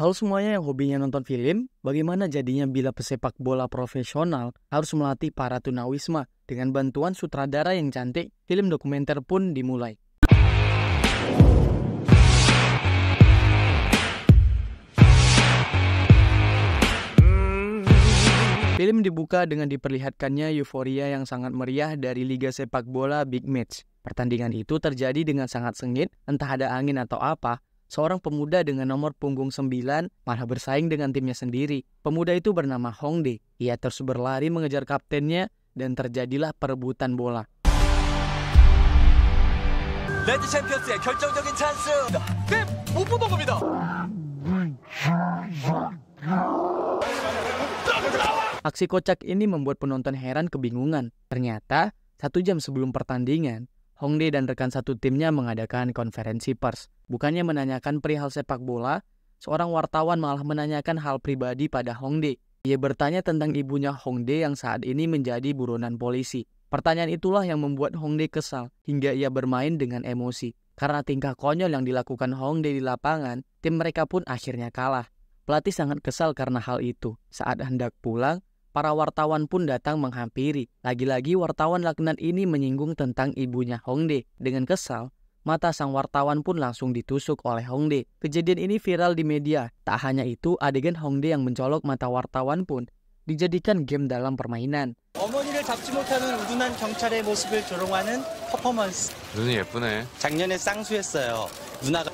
Halo semuanya yang hobinya nonton film, bagaimana jadinya bila pesepak bola profesional harus melatih para tunawisma? Dengan bantuan sutradara yang cantik, film dokumenter pun dimulai. Film dibuka dengan diperlihatkannya euforia yang sangat meriah dari Liga Sepak Bola Big Match. Pertandingan itu terjadi dengan sangat sengit, entah ada angin atau apa. Seorang pemuda dengan nomor punggung 9 malah bersaing dengan timnya sendiri. Pemuda itu bernama Hongdae. Ia terus berlari mengejar kaptennya dan terjadilah perebutan bola. 레드 챔피언스의 결정적인 찬스. 네, 못 보던 겁니다. Aksi kocak ini membuat penonton heran kebingungan. Ternyata, 1 jam sebelum pertandingan, Hongdae dan rekan satu timnya mengadakan konferensi pers. Bukannya menanyakan perihal sepak bola, seorang wartawan malah menanyakan hal pribadi pada Hongdae. Ia bertanya tentang ibunya Hongdae yang saat ini menjadi buronan polisi. Pertanyaan itulah yang membuat Hongdae kesal, hingga ia bermain dengan emosi. Karena tingkah konyol yang dilakukan Hongdae di lapangan, tim mereka pun akhirnya kalah. Pelatih sangat kesal karena hal itu. Saat hendak pulang, para wartawan pun datang menghampiri. Lagi-lagi wartawan laknat ini menyinggung tentang ibunya Hongdae. Dengan kesal, mata sang wartawan pun langsung ditusuk oleh Hongdae. Kejadian ini viral di media. Tak hanya itu, adegan Hongdae yang mencolok mata wartawan pun dijadikan game dalam permainan. 어머니를 잡지 못하는 우둔한 경찰의 모습을 조롱하는 퍼포먼스. 눈이 예쁘네. 작년에 쌍수했어요. 누나가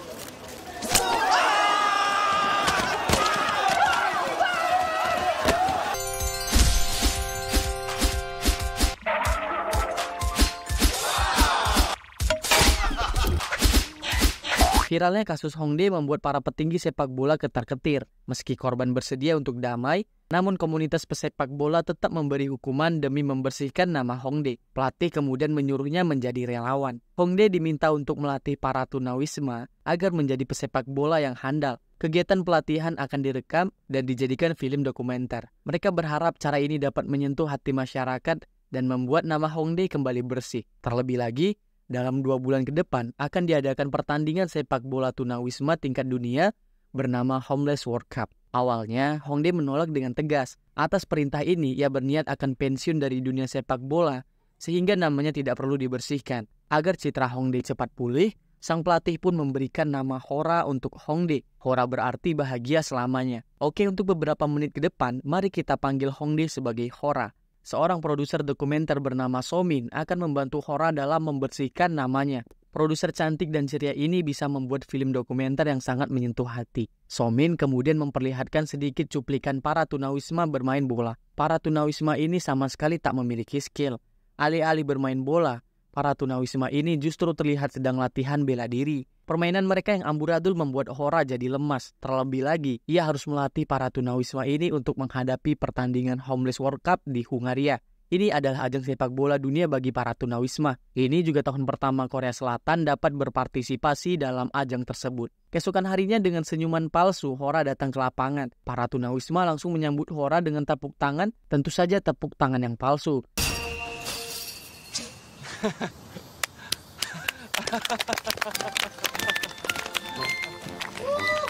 Viralnya kasus Hongdae membuat para petinggi sepak bola ketar-ketir. Meski korban bersedia untuk damai, namun komunitas pesepak bola tetap memberi hukuman demi membersihkan nama Hongdae. Pelatih kemudian menyuruhnya menjadi relawan. Hongdae diminta untuk melatih para tunawisma agar menjadi pesepak bola yang handal. Kegiatan pelatihan akan direkam dan dijadikan film dokumenter. Mereka berharap cara ini dapat menyentuh hati masyarakat dan membuat nama Hongdae kembali bersih. Terlebih lagi, dalam 2 bulan ke depan akan diadakan pertandingan sepak bola tunawisma tingkat dunia bernama Homeless World Cup. Awalnya, Hongdae menolak dengan tegas. Atas perintah ini, ia berniat akan pensiun dari dunia sepak bola sehingga namanya tidak perlu dibersihkan. Agar citra Hongdae cepat pulih, sang pelatih pun memberikan nama Hora untuk Hongdae. Hora berarti bahagia selamanya. Oke, untuk beberapa menit ke depan, mari kita panggil Hongdae sebagai Hora. Seorang produser dokumenter bernama Somin akan membantu Hora dalam membersihkan namanya. Produser cantik dan ceria ini bisa membuat film dokumenter yang sangat menyentuh hati. Somin kemudian memperlihatkan sedikit cuplikan para tunawisma bermain bola. Para tunawisma ini sama sekali tak memiliki skill. Alih-alih bermain bola, para tunawisma ini justru terlihat sedang latihan bela diri. Permainan mereka yang amburadul membuat Hora jadi lemas. Terlebih lagi, ia harus melatih para tunawisma ini untuk menghadapi pertandingan Homeless World Cup di Hungaria. Ini adalah ajang sepak bola dunia bagi para tunawisma. Ini juga tahun pertama Korea Selatan dapat berpartisipasi dalam ajang tersebut. Keesokan harinya dengan senyuman palsu, Hora datang ke lapangan. Para tunawisma langsung menyambut Hora dengan tepuk tangan, tentu saja tepuk tangan yang palsu.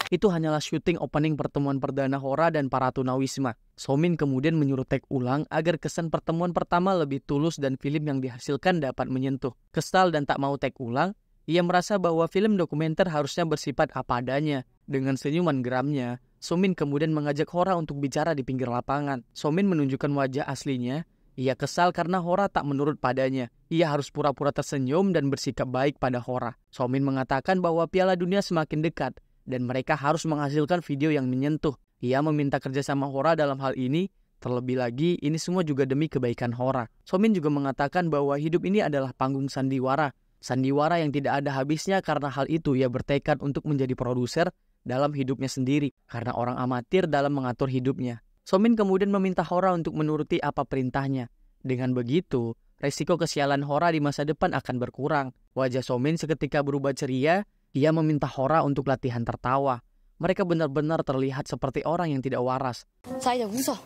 Itu hanyalah syuting opening pertemuan perdana Hora dan para tunawisma. Somin kemudian menyuruh take ulang agar kesan pertemuan pertama lebih tulus dan film yang dihasilkan dapat menyentuh. Kesal dan tak mau take ulang, ia merasa bahwa film dokumenter harusnya bersifat apa adanya. Dengan senyuman geramnya, Somin kemudian mengajak Hora untuk bicara di pinggir lapangan. Somin menunjukkan wajah aslinya. Ia kesal karena Hora tak menurut padanya. Ia harus pura-pura tersenyum dan bersikap baik pada Hora. Somin mengatakan bahwa Piala Dunia semakin dekat dan mereka harus menghasilkan video yang menyentuh. Ia meminta kerjasama Hora dalam hal ini. Terlebih lagi, ini semua juga demi kebaikan Hora. Somin juga mengatakan bahwa hidup ini adalah panggung sandiwara. Sandiwara yang tidak ada habisnya. Karena hal itu ia bertekad untuk menjadi produser dalam hidupnya sendiri. Karena orang amatir dalam mengatur hidupnya. Somin kemudian meminta Hora untuk menuruti apa perintahnya. Dengan begitu, resiko kesialan Hora di masa depan akan berkurang. Wajah Somin seketika berubah ceria. Ia meminta Hora untuk latihan tertawa. Mereka benar-benar terlihat seperti orang yang tidak waras. 자 이제 웃어.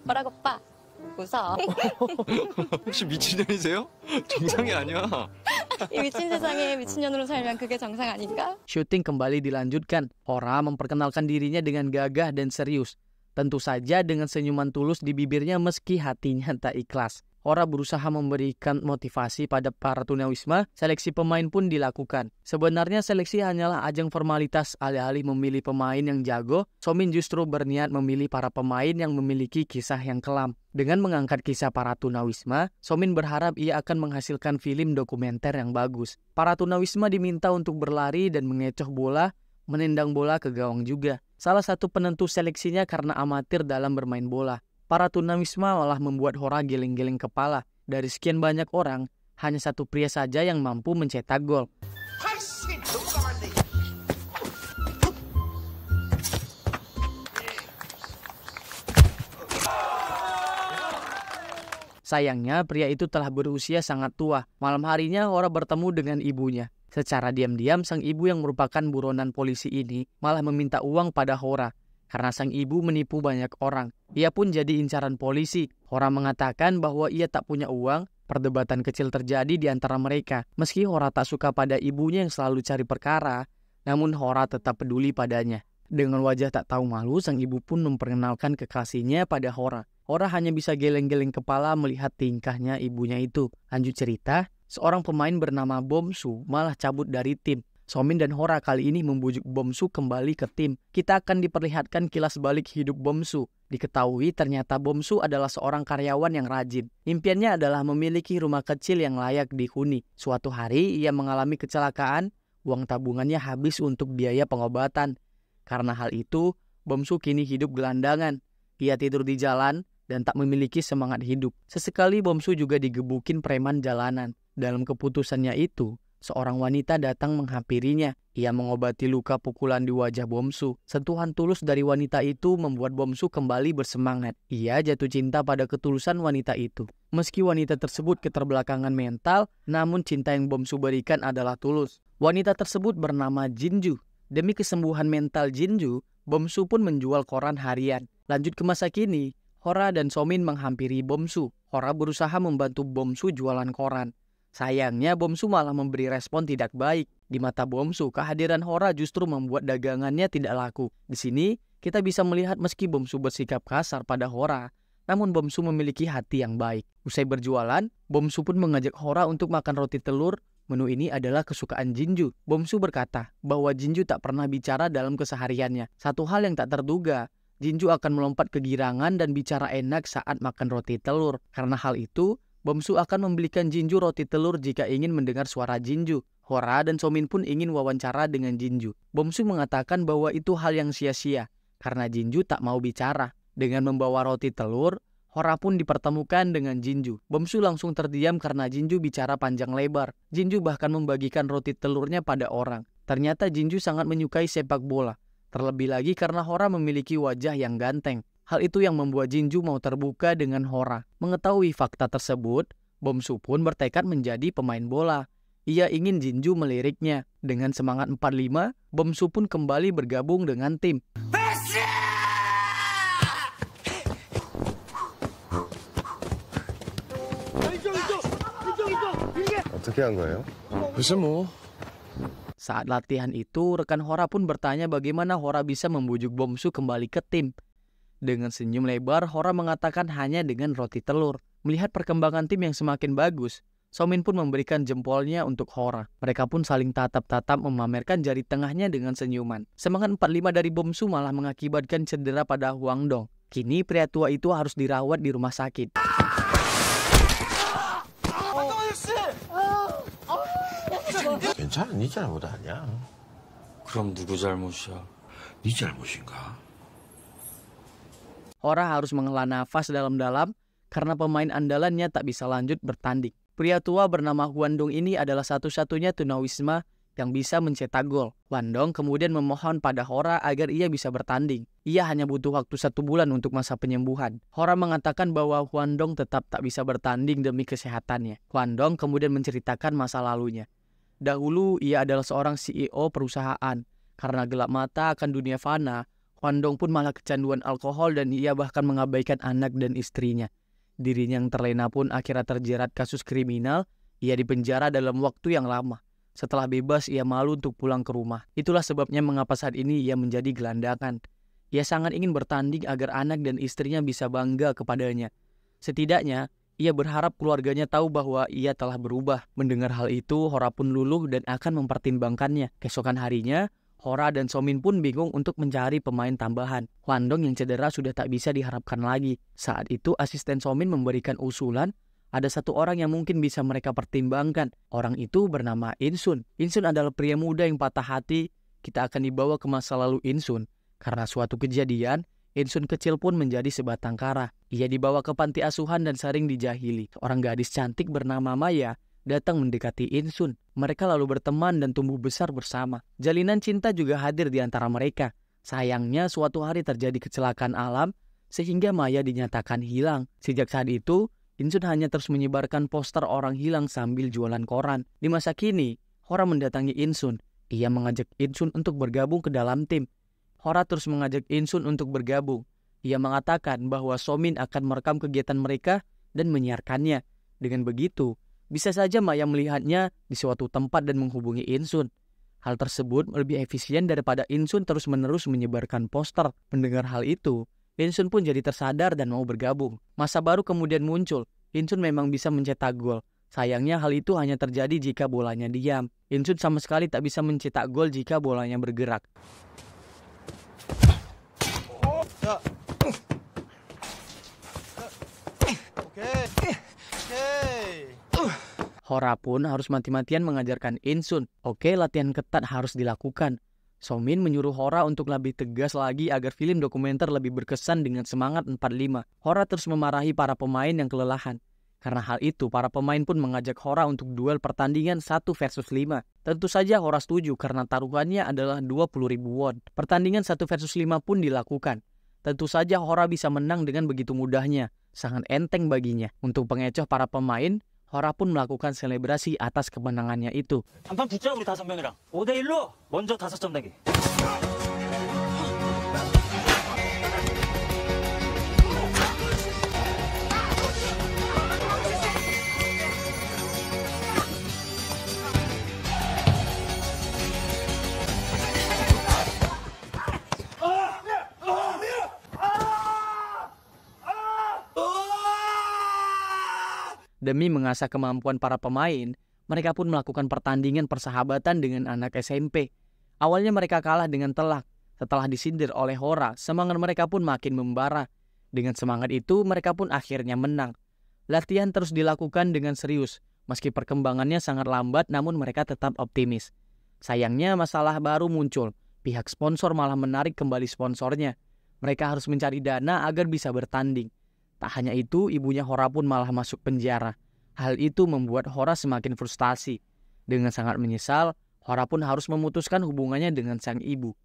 뭐라고 오빠? 갖고서 혹시 미친년이세요? 정상이 아니야. 이 미친 세상에 미친년으로 살면 그게 정상 아닌가? Syuting kembali dilanjutkan. Hora memperkenalkan dirinya dengan gagah dan serius. Tentu saja dengan senyuman tulus di bibirnya meski hatinya tak ikhlas. Hora berusaha memberikan motivasi pada para tunawisma, seleksi pemain pun dilakukan. Sebenarnya seleksi hanyalah ajang formalitas, alih-alih memilih pemain yang jago, Somin justru berniat memilih para pemain yang memiliki kisah yang kelam. Dengan mengangkat kisah para tunawisma, Somin berharap ia akan menghasilkan film dokumenter yang bagus. Para tunawisma diminta untuk berlari dan mengecoh bola, menendang bola ke gawang juga. Salah satu penentu seleksinya karena amatir dalam bermain bola. Para tunawisma malah membuat Hora geleng-geleng kepala. Dari sekian banyak orang, hanya satu pria saja yang mampu mencetak gol. Sayangnya, pria itu telah berusia sangat tua. Malam harinya, Hora bertemu dengan ibunya. Secara diam-diam, sang ibu yang merupakan buronan polisi ini malah meminta uang pada Hora. Karena sang ibu menipu banyak orang. Ia pun jadi incaran polisi. Hora mengatakan bahwa ia tak punya uang. Perdebatan kecil terjadi di antara mereka. Meski Hora tak suka pada ibunya yang selalu cari perkara, namun Hora tetap peduli padanya. Dengan wajah tak tahu malu, sang ibu pun memperkenalkan kekasihnya pada Hora. Hora hanya bisa geleng-geleng kepala melihat tingkahnya ibunya itu. Lanjut cerita, seorang pemain bernama Bomsu malah cabut dari tim. Somin dan Hora kali ini membujuk Bomsu kembali ke tim. Kita akan diperlihatkan kilas balik hidup Bomsu. Diketahui ternyata Bomsu adalah seorang karyawan yang rajin. Impiannya adalah memiliki rumah kecil yang layak dihuni. Suatu hari ia mengalami kecelakaan, uang tabungannya habis untuk biaya pengobatan. Karena hal itu, Bomsu kini hidup gelandangan. Ia tidur di jalan dan tak memiliki semangat hidup. Sesekali Bomsu juga digebukin preman jalanan. Dalam keputusannya itu, seorang wanita datang menghampirinya. Ia mengobati luka pukulan di wajah Bomsu. Sentuhan tulus dari wanita itu membuat Bomsu kembali bersemangat. Ia jatuh cinta pada ketulusan wanita itu. Meski wanita tersebut keterbelakangan mental, namun cinta yang Bomsu berikan adalah tulus. Wanita tersebut bernama Jinju. Demi kesembuhan mental Jinju, Bomsu pun menjual koran harian. Lanjut ke masa kini, Hora dan Somin menghampiri Bomsu. Hora berusaha membantu Bomsu jualan koran. Sayangnya Bomsu malah memberi respon tidak baik. Di mata Bomsu, kehadiran Hora justru membuat dagangannya tidak laku. Di sini, kita bisa melihat meski Bomsu bersikap kasar pada Hora, namun Bomsu memiliki hati yang baik. Usai berjualan, Bomsu pun mengajak Hora untuk makan roti telur. Menu ini adalah kesukaan Jinju. Bomsu berkata bahwa Jinju tak pernah bicara dalam kesehariannya. Satu hal yang tak terduga, Jinju akan melompat kegirangan dan bicara enak saat makan roti telur. Karena hal itu, Bomsu akan membelikan Jinju roti telur jika ingin mendengar suara Jinju. Hora dan Somin pun ingin wawancara dengan Jinju. Bomsu mengatakan bahwa itu hal yang sia-sia, karena Jinju tak mau bicara. Dengan membawa roti telur, Hora pun dipertemukan dengan Jinju. Bomsu langsung terdiam karena Jinju bicara panjang lebar. Jinju bahkan membagikan roti telurnya pada orang. Ternyata Jinju sangat menyukai sepak bola. Terlebih lagi karena Hora memiliki wajah yang ganteng. Hal itu yang membuat Jinju mau terbuka dengan Hora. Mengetahui fakta tersebut, Bomsu pun bertekad menjadi pemain bola. Ia ingin Jinju meliriknya. Dengan semangat 45, Bomsu pun kembali bergabung dengan tim. 어떻게 한 거예요? 글쎄 뭐. Saat latihan itu, rekan Hora pun bertanya bagaimana Hora bisa membujuk Bomsu kembali ke tim. Dengan senyum lebar, Hora mengatakan hanya dengan roti telur. Melihat perkembangan tim yang semakin bagus, Somin pun memberikan jempolnya untuk Hora. Mereka pun saling tatap-tatap memamerkan jari tengahnya dengan senyuman. Semangat 45 dari Bomsu malah mengakibatkan cedera pada Hwang Dong. Kini pria tua itu harus dirawat di rumah sakit. 괜찮아, 네 잘못 아니야. 그럼 누구 잘못이야? 네 잘못인가? Hora harus menghela nafas dalam-dalam karena pemain andalannya tak bisa lanjut bertanding. Pria tua bernama Hwang Dong ini adalah satu-satunya tunawisma yang bisa mencetak gol. Hwang Dong kemudian memohon pada Hora agar ia bisa bertanding. Ia hanya butuh waktu 1 bulan untuk masa penyembuhan. Hora mengatakan bahwa Hwang Dong tetap tak bisa bertanding demi kesehatannya. Hwang Dong kemudian menceritakan masa lalunya. Dahulu ia adalah seorang CEO perusahaan. Karena gelap mata akan dunia fana, Hwang Dong pun malah kecanduan alkohol dan ia bahkan mengabaikan anak dan istrinya. Dirinya yang terlena pun akhirnya terjerat kasus kriminal. Ia dipenjara dalam waktu yang lama. Setelah bebas, ia malu untuk pulang ke rumah. Itulah sebabnya mengapa saat ini ia menjadi gelandangan. Ia sangat ingin bertanding agar anak dan istrinya bisa bangga kepadanya. Setidaknya, ia berharap keluarganya tahu bahwa ia telah berubah. Mendengar hal itu, Hora pun luluh dan akan mempertimbangkannya. Keesokan harinya, Hora dan Somin pun bingung untuk mencari pemain tambahan. Hwandong yang cedera sudah tak bisa diharapkan lagi. Saat itu, asisten Somin memberikan usulan, ada satu orang yang mungkin bisa mereka pertimbangkan. Orang itu bernama Insun. Insun adalah pria muda yang patah hati. Kita akan dibawa ke masa lalu Insun. Karena suatu kejadian, Insun kecil pun menjadi sebatang kara. Ia dibawa ke panti asuhan dan sering dijahili. Seorang gadis cantik bernama Maya datang mendekati Insun. Mereka lalu berteman dan tumbuh besar bersama. Jalinan cinta juga hadir di antara mereka. Sayangnya suatu hari terjadi kecelakaan alam sehingga Maya dinyatakan hilang. Sejak saat itu, Insun hanya terus menyebarkan poster orang hilang sambil jualan koran. Di masa kini, Hora mendatangi Insun. Ia mengajak Insun untuk bergabung ke dalam tim. Hora terus mengajak Insun untuk bergabung. Ia mengatakan bahwa Somin akan merekam kegiatan mereka dan menyiarkannya. Dengan begitu, bisa saja Maya melihatnya di suatu tempat dan menghubungi Insun. Hal tersebut lebih efisien daripada Insun terus-menerus menyebarkan poster. Mendengar hal itu, Insun pun jadi tersadar dan mau bergabung. Masa baru kemudian muncul. Insun memang bisa mencetak gol. Sayangnya hal itu hanya terjadi jika bolanya diam. Insun sama sekali tak bisa mencetak gol jika bolanya bergerak. Hora pun harus mati-matian mengajarkan Insun. Oke, latihan ketat harus dilakukan. Somin menyuruh Hora untuk lebih tegas lagi agar film dokumenter lebih berkesan dengan semangat 45. Hora terus memarahi para pemain yang kelelahan. Karena hal itu, para pemain pun mengajak Hora untuk duel pertandingan 1 versus 5. Tentu saja Hora setuju karena taruhannya adalah 20.000 won. Pertandingan 1 versus 5 pun dilakukan. Tentu saja Hora bisa menang dengan begitu mudahnya. Sangat enteng baginya. Untuk pengecoh para pemain, Hora pun melakukan selebrasi atas kemenangannya itu. 한판 붙자 우리 5명이랑 5대1로 먼저 5점 내기. Demi mengasah kemampuan para pemain, mereka pun melakukan pertandingan persahabatan dengan anak SMP. Awalnya mereka kalah dengan telak. Setelah disindir oleh Hora, semangat mereka pun makin membara. Dengan semangat itu, mereka pun akhirnya menang. Latihan terus dilakukan dengan serius. Meski perkembangannya sangat lambat, namun mereka tetap optimis. Sayangnya masalah baru muncul. Pihak sponsor malah menarik kembali sponsornya. Mereka harus mencari dana agar bisa bertanding. Tak hanya itu, ibunya Hora pun malah masuk penjara. Hal itu membuat Hora semakin frustasi. Dengan sangat menyesal, Hora pun harus memutuskan hubungannya dengan sang ibu.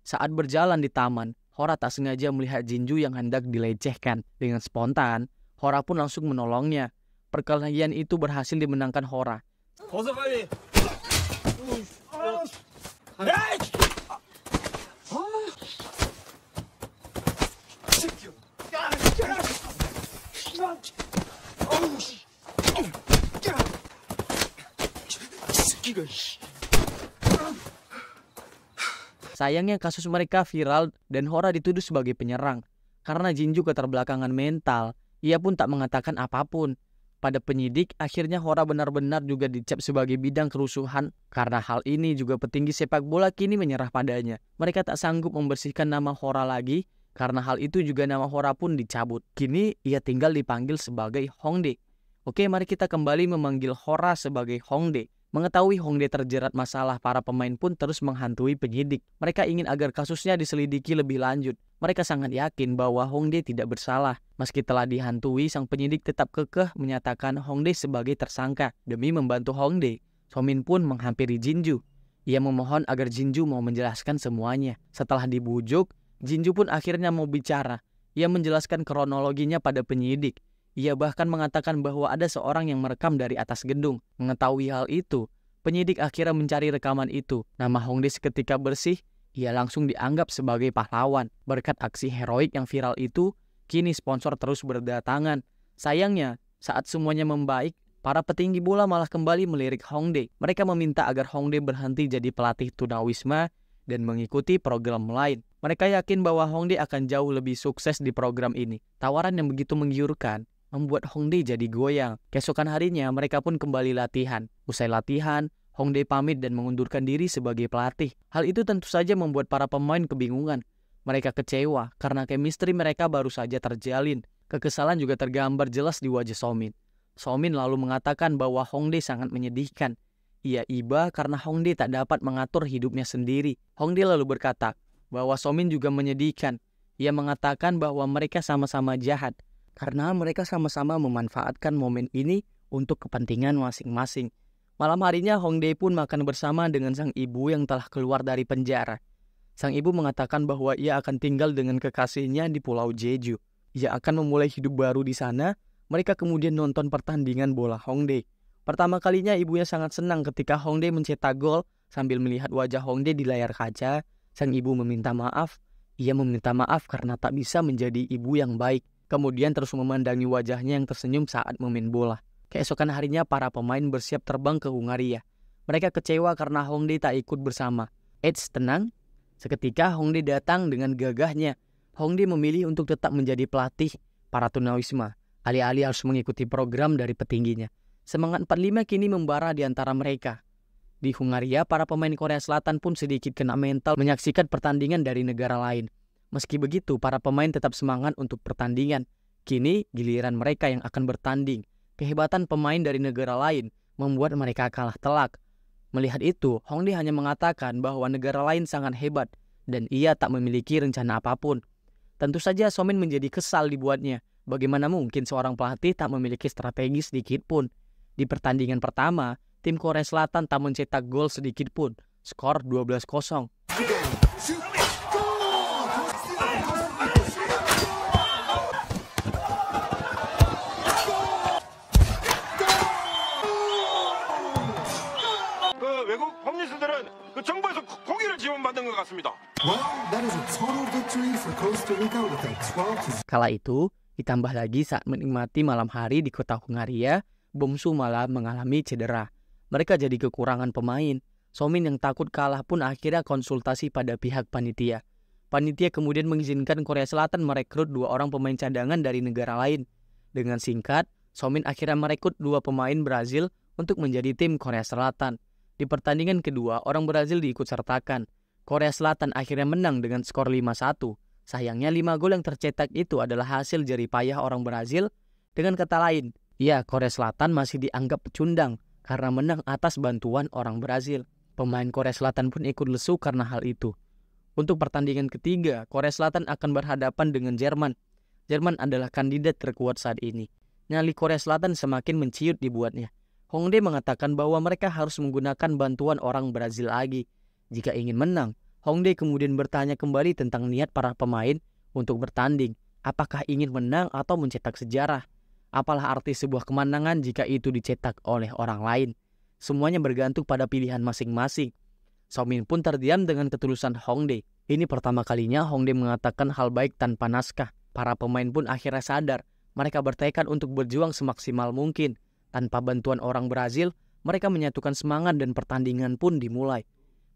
Saat berjalan di taman, Hora tak sengaja melihat Jinju yang hendak dilecehkan. Dengan spontan, Hora pun langsung menolongnya. Perkelahian itu berhasil dimenangkan Hora. 벗어 빨리. Sayangnya kasus mereka viral dan Hora dituduh sebagai penyerang. Karena Jinju keterbelakangan mental, ia pun tak mengatakan apapun. Pada penyidik, akhirnya Hora benar-benar juga dicap sebagai bidang kerusuhan. Karena hal ini juga petinggi sepak bola kini menyerah padanya. Mereka tak sanggup membersihkan nama Hora lagi. Karena hal itu juga nama Hora pun dicabut. Kini ia tinggal dipanggil sebagai Hongdae. Oke, mari kita kembali memanggil Hora sebagai Hongdae. Mengetahui Hongdae terjerat masalah, para pemain pun terus menghantui penyidik. Mereka ingin agar kasusnya diselidiki lebih lanjut. Mereka sangat yakin bahwa Hongdae tidak bersalah. Meski telah dihantui, sang penyidik tetap kekeh menyatakan Hongdae sebagai tersangka. Demi membantu Hongdae, Somin pun menghampiri Jinju. Ia memohon agar Jinju mau menjelaskan semuanya. Setelah dibujuk, Jinju pun akhirnya mau bicara. Ia menjelaskan kronologinya pada penyidik. Ia bahkan mengatakan bahwa ada seorang yang merekam dari atas gedung. Mengetahui hal itu, penyidik akhirnya mencari rekaman itu. Nama Hongdae seketika bersih, ia langsung dianggap sebagai pahlawan. Berkat aksi heroik yang viral itu, kini sponsor terus berdatangan. Sayangnya, saat semuanya membaik, para petinggi bola malah kembali melirik Hongdae. Mereka meminta agar Hongdae berhenti jadi pelatih tunawisma dan mengikuti program lain. Mereka yakin bahwa Hongdae akan jauh lebih sukses di program ini. Tawaran yang begitu menggiurkan membuat Hongdae jadi goyang. Keesokan harinya, mereka pun kembali latihan. Usai latihan, Hongdae pamit dan mengundurkan diri sebagai pelatih. Hal itu tentu saja membuat para pemain kebingungan. Mereka kecewa karena chemistry mereka baru saja terjalin. Kekesalan juga tergambar jelas di wajah Somin. Somin lalu mengatakan bahwa Hongdae sangat menyedihkan. Ia iba karena Hongdae tak dapat mengatur hidupnya sendiri. Hongdae lalu berkata bahwa Somin juga menyedihkan. Ia mengatakan bahwa mereka sama-sama jahat karena mereka sama-sama memanfaatkan momen ini untuk kepentingan masing-masing. Malam harinya Hongdae pun makan bersama dengan sang ibu yang telah keluar dari penjara. Sang ibu mengatakan bahwa ia akan tinggal dengan kekasihnya di Pulau Jeju. Ia akan memulai hidup baru di sana. Mereka kemudian nonton pertandingan bola Hongdae. Pertama kalinya ibunya sangat senang ketika Hongdae mencetak gol. Sambil melihat wajah Hongdae di layar kaca, sang ibu meminta maaf. Ia meminta maaf karena tak bisa menjadi ibu yang baik. Kemudian terus memandangi wajahnya yang tersenyum saat memain bola. Keesokan harinya para pemain bersiap terbang ke Hungaria. Mereka kecewa karena Hongdae tak ikut bersama. Eits, tenang. Seketika Hongdae datang dengan gagahnya. Hongdae memilih untuk tetap menjadi pelatih para tunawisma. Alih-alih harus mengikuti program dari petingginya. Semangat 45 kini membara di antara mereka. Di Hungaria, para pemain Korea Selatan pun sedikit kena mental menyaksikan pertandingan dari negara lain. Meski begitu, para pemain tetap semangat untuk pertandingan. Kini, giliran mereka yang akan bertanding. Kehebatan pemain dari negara lain membuat mereka kalah telak. Melihat itu, Hongdae hanya mengatakan bahwa negara lain sangat hebat dan ia tak memiliki rencana apapun. Tentu saja Somin menjadi kesal dibuatnya. Bagaimana mungkin seorang pelatih tak memiliki strategi sedikit pun? Di pertandingan pertama, tim Korea Selatan tak mencetak gol sedikit pun. Skor 12-0. 외국 홈리스들은 정부에서 고기를 지원받는 것 같습니다. Kala itu, ditambah lagi saat menikmati malam hari di kota Hungaria, Bomsu malah mengalami cedera. Mereka jadi kekurangan pemain. Somin yang takut kalah pun akhirnya konsultasi pada pihak panitia. Panitia kemudian mengizinkan Korea Selatan merekrut 2 orang pemain cadangan dari negara lain. Dengan singkat, Somin akhirnya merekrut 2 pemain Brazil untuk menjadi tim Korea Selatan. Di pertandingan kedua, orang Brazil diikutsertakan. Korea Selatan akhirnya menang dengan skor 5-1. Sayangnya 5 gol yang tercetak itu adalah hasil jerih payah orang Brazil. Dengan kata lain, ya, Korea Selatan masih dianggap pecundang karena menang atas bantuan orang Brazil. Pemain Korea Selatan pun ikut lesu karena hal itu. Untuk pertandingan ketiga, Korea Selatan akan berhadapan dengan Jerman. Jerman adalah kandidat terkuat saat ini. Nyali Korea Selatan semakin menciut dibuatnya. Hongdae mengatakan bahwa mereka harus menggunakan bantuan orang Brazil lagi. Jika ingin menang, Hongdae kemudian bertanya kembali tentang niat para pemain untuk bertanding. Apakah ingin menang atau mencetak sejarah? Apalah arti sebuah kemenangan jika itu dicetak oleh orang lain? Semuanya bergantung pada pilihan masing-masing. Somin pun terdiam dengan ketulusan Hongdae. Ini pertama kalinya Hongdae mengatakan hal baik tanpa naskah. Para pemain pun akhirnya sadar. Mereka bertekad untuk berjuang semaksimal mungkin. Tanpa bantuan orang Brazil, mereka menyatukan semangat dan pertandingan pun dimulai.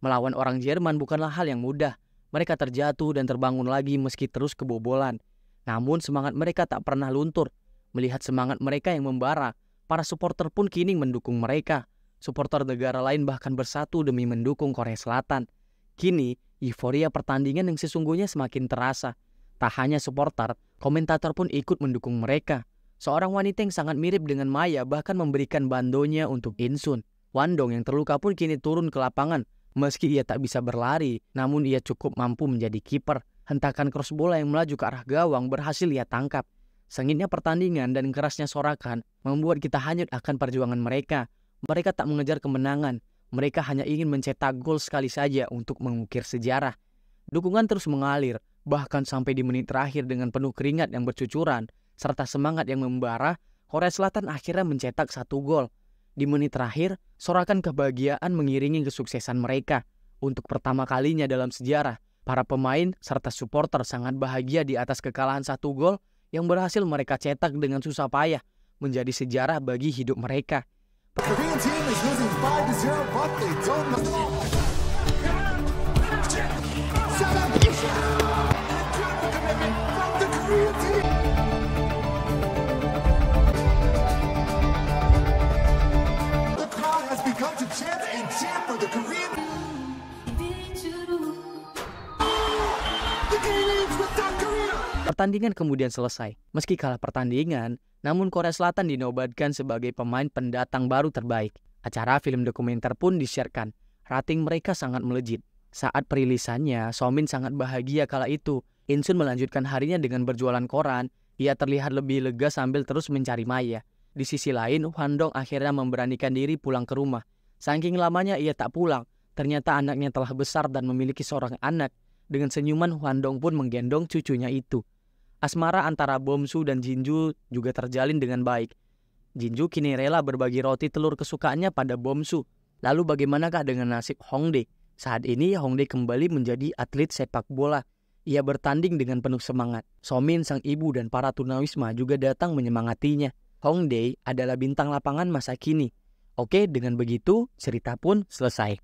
Melawan orang Jerman bukanlah hal yang mudah. Mereka terjatuh dan terbangun lagi meski terus kebobolan. Namun semangat mereka tak pernah luntur. Melihat semangat mereka yang membara, para supporter pun kini mendukung mereka. Supporter negara lain bahkan bersatu demi mendukung Korea Selatan. Kini, euforia pertandingan yang sesungguhnya semakin terasa. Tak hanya supporter, komentator pun ikut mendukung mereka. Seorang wanita yang sangat mirip dengan Maya bahkan memberikan bandonya untuk Insun. Wandong yang terluka pun kini turun ke lapangan. Meski ia tak bisa berlari, namun ia cukup mampu menjadi kiper. Hentakan cross bola yang melaju ke arah gawang berhasil ia tangkap. Sengitnya pertandingan dan kerasnya sorakan membuat kita hanyut akan perjuangan mereka. Mereka tak mengejar kemenangan. Mereka hanya ingin mencetak gol sekali saja untuk mengukir sejarah. Dukungan terus mengalir, bahkan sampai di menit terakhir dengan penuh keringat yang bercucuran, serta semangat yang membara, Korea Selatan akhirnya mencetak 1 gol. Di menit terakhir, sorakan kebahagiaan mengiringi kesuksesan mereka. Untuk pertama kalinya dalam sejarah, para pemain serta supporter sangat bahagia di atas kekalahan 1 gol yang berhasil mereka cetak dengan susah payah menjadi sejarah bagi hidup mereka. Pertandingan kemudian selesai. Meski kalah pertandingan, namun Korea Selatan dinobatkan sebagai pemain pendatang baru terbaik. Acara film dokumenter pun disiarkan. Rating mereka sangat melejit. Saat perilisannya, Somin sangat bahagia kala itu. Insun melanjutkan harinya dengan berjualan koran. Ia terlihat lebih lega sambil terus mencari Maya. Di sisi lain, Hwandong akhirnya memberanikan diri pulang ke rumah. Saking lamanya ia tak pulang, ternyata anaknya telah besar dan memiliki seorang anak. Dengan senyuman, Hwandong pun menggendong cucunya itu. Asmara antara Bomsu dan Jinju juga terjalin dengan baik. Jinju kini rela berbagi roti telur kesukaannya pada Bomsu. Lalu bagaimanakah dengan nasib Hongdae? Saat ini Hongdae kembali menjadi atlet sepak bola. Ia bertanding dengan penuh semangat. Somin, sang ibu dan para tunawisma juga datang menyemangatinya. Hongdae adalah bintang lapangan masa kini. Oke, dengan begitu cerita pun selesai.